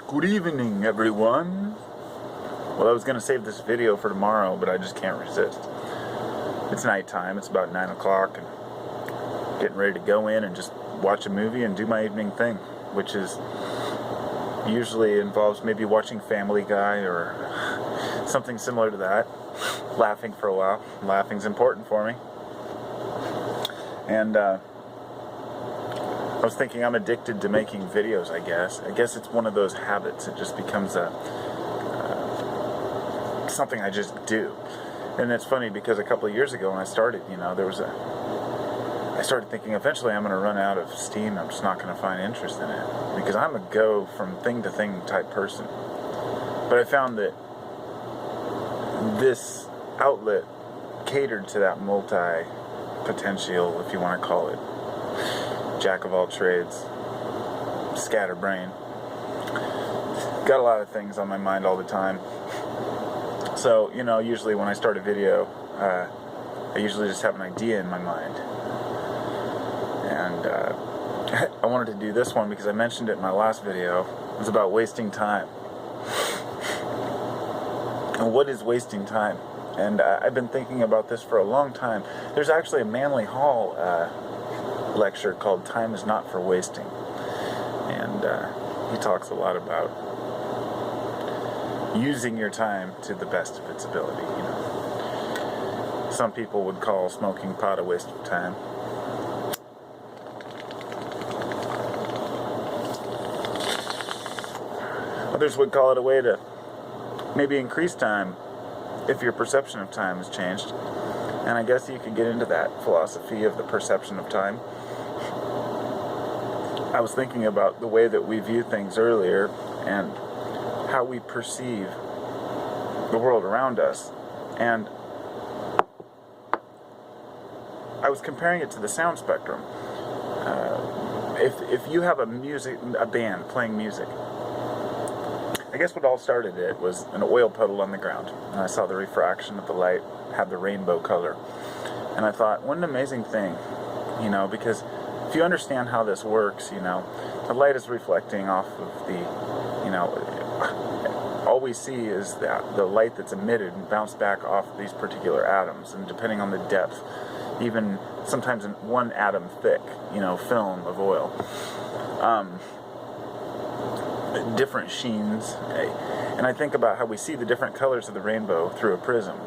Good evening, everyone. Well, I was going to save this video for tomorrow, but I just can't resist. It's nighttime. It's about 9 o'clock, and getting ready to go in and just watch a movie and do my evening thing, which is usually involves maybe watching Family Guy or something similar to that. Laughing for a while. Laughing's important for me. And I was thinking I'm addicted to making videos, I guess. I guess it's one of those habits. It just becomes something I just do. And it's funny because a couple of years ago when I started, I started thinking eventually I'm going to run out of steam. I'm just not going to find interest in it. Because I'm a go from thing to thing type person. But I found that this outlet catered to that multi-potential, if you want to call it. Jack of all trades, scatterbrain. Got a lot of things on my mind all the time. So, usually when I start a video, I usually just have an idea in my mind. And I wanted to do this one because I mentioned it in my last video. It was about wasting time. And what is wasting time? And I've been thinking about this for a long time. There's actually a Manly Hall lecture called Time is Not for Wasting, and he talks a lot about using your time to the best of its ability. Some people would call smoking pot a waste of time. Others would call it a way to maybe increase time if your perception of time has changed. And I guess you could get into that philosophy of the perception of time. I was thinking about the way that we view things earlier and how we perceive the world around us. And I was comparing it to the sound spectrum. If you have a band playing music, I guess what all started it was an oil puddle on the ground. And I saw the refraction of the light have the rainbow color. And I thought, what an amazing thing, because if you understand how this works, the light is reflecting off of the, all we see is that the light that's emitted and bounced back off these particular atoms, and depending on the depth, even sometimes in one atom thick, film of oil, different sheens, and I think about how we see the different colors of the rainbow through a prism.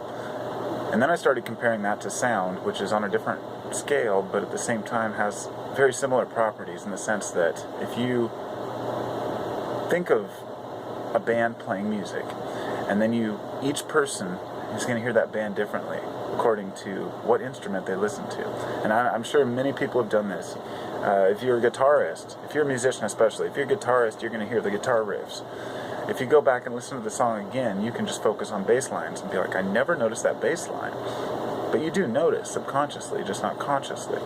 And then I started comparing that to sound, which is on a different scale, but at the same time has very similar properties in the sense that if you think of a band playing music, and then each person is going to hear that band differently according to what instrument they listen to. And I'm sure many people have done this. If you're a guitarist, if you're a musician especially, if you're a guitarist, you're going to hear the guitar riffs. If you go back and listen to the song again, you can just focus on bass lines and be like, I never noticed that bass line. But you do notice subconsciously, just not consciously.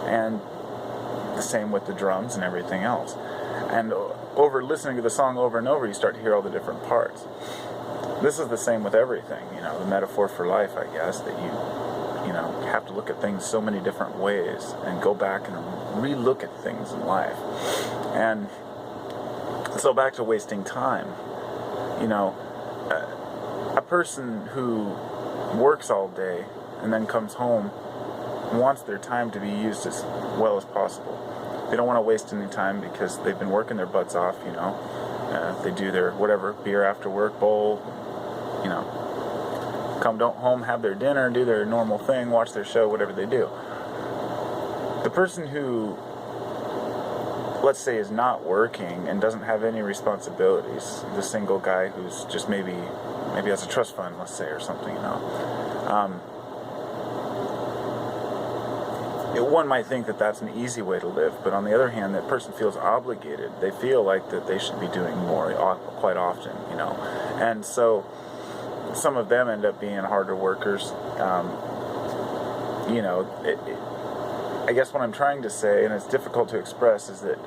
And the same with the drums and everything else. And over listening to the song over and over, you start to hear all the different parts. This is the same with everything, the metaphor for life, I guess, that you have to look at things so many different ways and go back and re-look at things in life. And so back to wasting time, a person who works all day and then comes home wants their time to be used as well as possible. They don't want to waste any time because they've been working their butts off, they do their whatever, beer after work, bowl, come home, have their dinner, do their normal thing, watch their show, whatever they do. The person who, let's say, is not working and doesn't have any responsibilities, the single guy who's just maybe has a trust fund, let's say, or something, one might think that that's an easy way to live, but on the other hand, that person feels obligated. They feel like that they should be doing more quite often, and so some of them end up being harder workers. I guess what I'm trying to say, and it's difficult to express, is that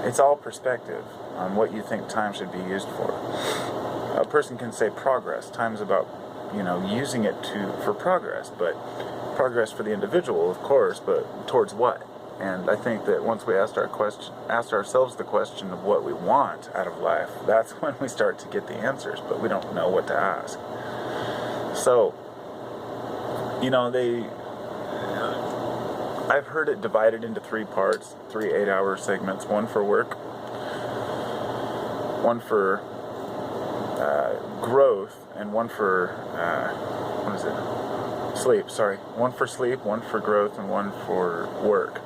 it's all perspective on what you think time should be used for. A person can say progress. Time is about, using it for progress, but progress for the individual, of course, but towards what? And I think that once we asked ourselves the question of what we want out of life, that's when we start to get the answers, but we don't know what to ask. So, I've heard it divided into 3 parts, 3 8-hour segments, one for work, one for growth, and one for, sleep, sorry. One for sleep, one for growth, and one for work.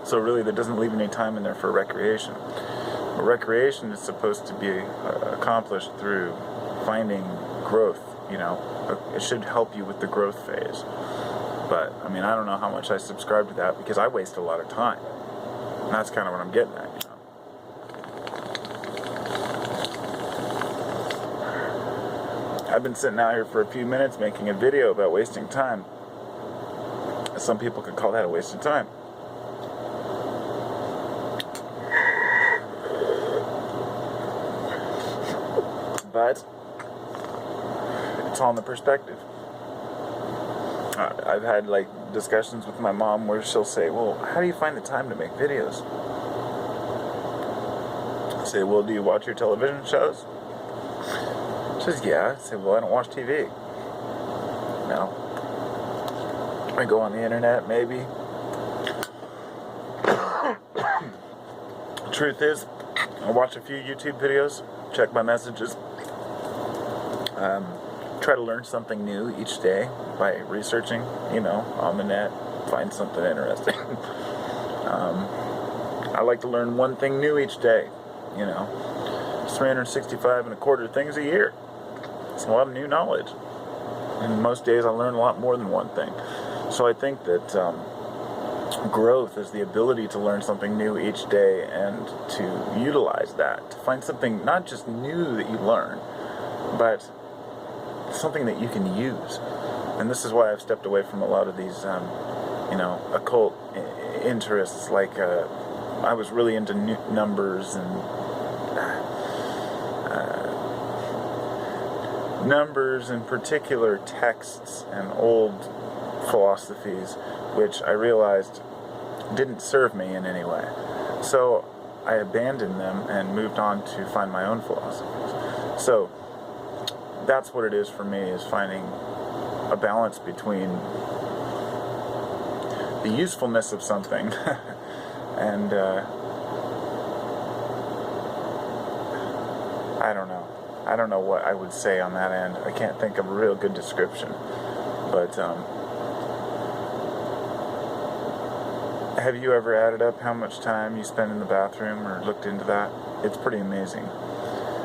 So really, that doesn't leave any time in there for recreation. But recreation is supposed to be accomplished through finding growth. It should help you with the growth phase. But I don't know how much I subscribe to that, because I waste a lot of time. And that's kind of what I'm getting at. I've been sitting out here for a few minutes making a video about wasting time. Some people could call that a waste of time. But it's all in the perspective. I've had discussions with my mom where she'll say, well, how do you find the time to make videos? I say, well, do you watch your television shows? She says, yeah. I say, well, I don't watch TV. No. I go on the internet, maybe. Truth is, I watch a few YouTube videos, check my messages, try to learn something new each day by researching, on the net, find something interesting. I like to learn one thing new each day, 365 and a quarter things a year. It's a lot of new knowledge. And most days I learn a lot more than one thing. So I think that growth is the ability to learn something new each day and to utilize that, to find something not just new that you learn, but something that you can use. And this is why I've stepped away from a lot of these, occult interests. I was really into numbers and particular texts and old philosophies, which I realized didn't serve me in any way. So I abandoned them and moved on to find my own philosophies. So that's what it is for me, is finding a balance between the usefulness of something and I don't know what I would say on that end. I can't think of a real good description. But have you ever added up how much time you spend in the bathroom or looked into that? It's pretty amazing.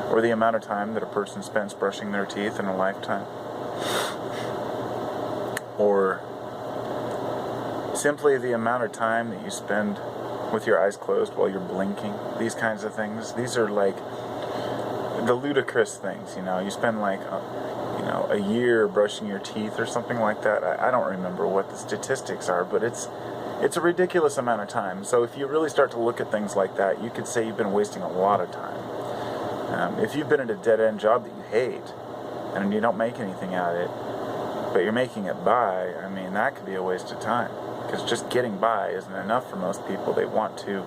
Or the amount of time that a person spends brushing their teeth in a lifetime. Or simply the amount of time that you spend with your eyes closed while you're blinking. These kinds of things. These are the ludicrous things, You spend a year brushing your teeth or something like that. I don't remember what the statistics are, but it's a ridiculous amount of time. So if you really start to look at things like that, you could say you've been wasting a lot of time. If you've been at a dead-end job that you hate, and you don't make anything out of it, but you're making it by, that could be a waste of time. Because just getting by isn't enough for most people. They want to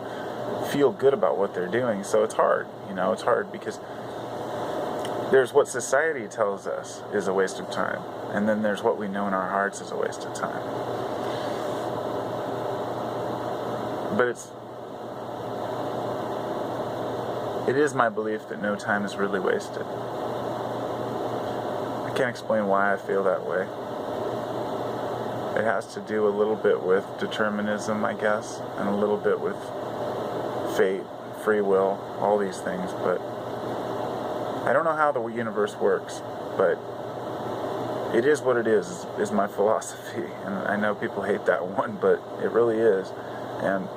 feel good about what they're doing. So it's hard, it's hard because there's what society tells us is a waste of time. And then there's what we know in our hearts is a waste of time. But it is my belief that no time is really wasted. I can't explain why I feel that way. It has to do a little bit with determinism, I guess, and a little bit with fate, free will, all these things, but I don't know how the universe works, but it is what it is my philosophy. And I know people hate that one, but it really is. And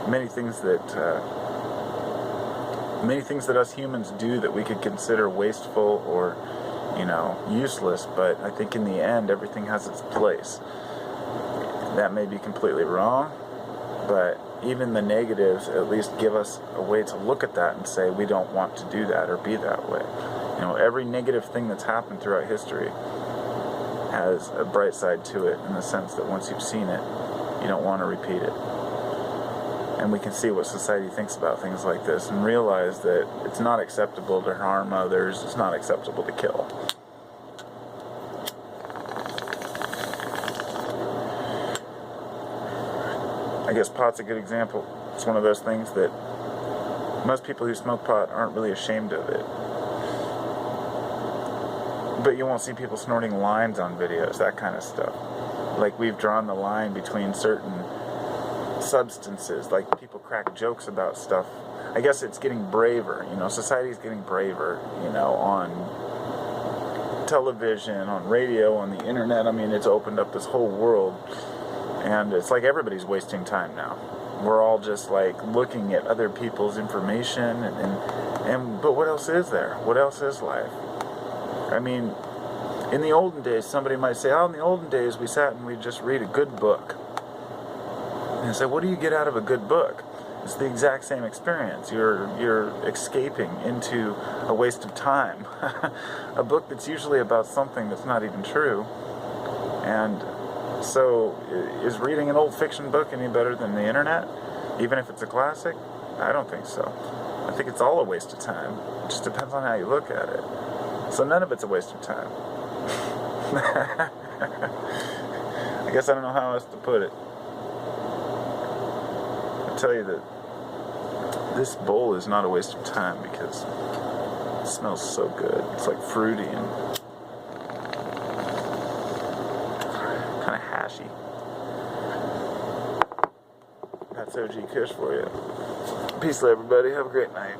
many things that us humans do that we could consider wasteful or useless, but I think in the end everything has its place. That may be completely wrong, but even the negatives at least give us a way to look at that and say we don't want to do that or be that way. Every negative thing that's happened throughout history has a bright side to it, in the sense that once you've seen it, you don't want to repeat it. And we can see what society thinks about things like this and realize that it's not acceptable to harm others, it's not acceptable to kill. I guess pot's a good example. It's one of those things that most people who smoke pot aren't really ashamed of it. But you won't see people snorting lines on videos, that kind of stuff. Like, we've drawn the line between certain substances. Like, people crack jokes about stuff. I guess it's getting braver, society's getting braver, on television, on radio, on the internet. I mean, it's opened up this whole world. And it's like everybody's wasting time now. We're all just like looking at other people's information but what else is there? What else is life? I mean, in the olden days, somebody might say, in the olden days we sat and we just read a good book. And I say, what do you get out of a good book? It's the exact same experience. You're escaping into a waste of time. A book that's usually about something that's not even true. And so, is reading an old fiction book any better than the internet? Even if it's a classic? I don't think so. I think it's all a waste of time. It just depends on how you look at it. So none of it's a waste of time. I guess I don't know how else to put it. I'll tell you that this bowl is not a waste of time because it smells so good. It's like fruity and kind of hashy. That's OG Kush for you. Peace, everybody. Have a great night.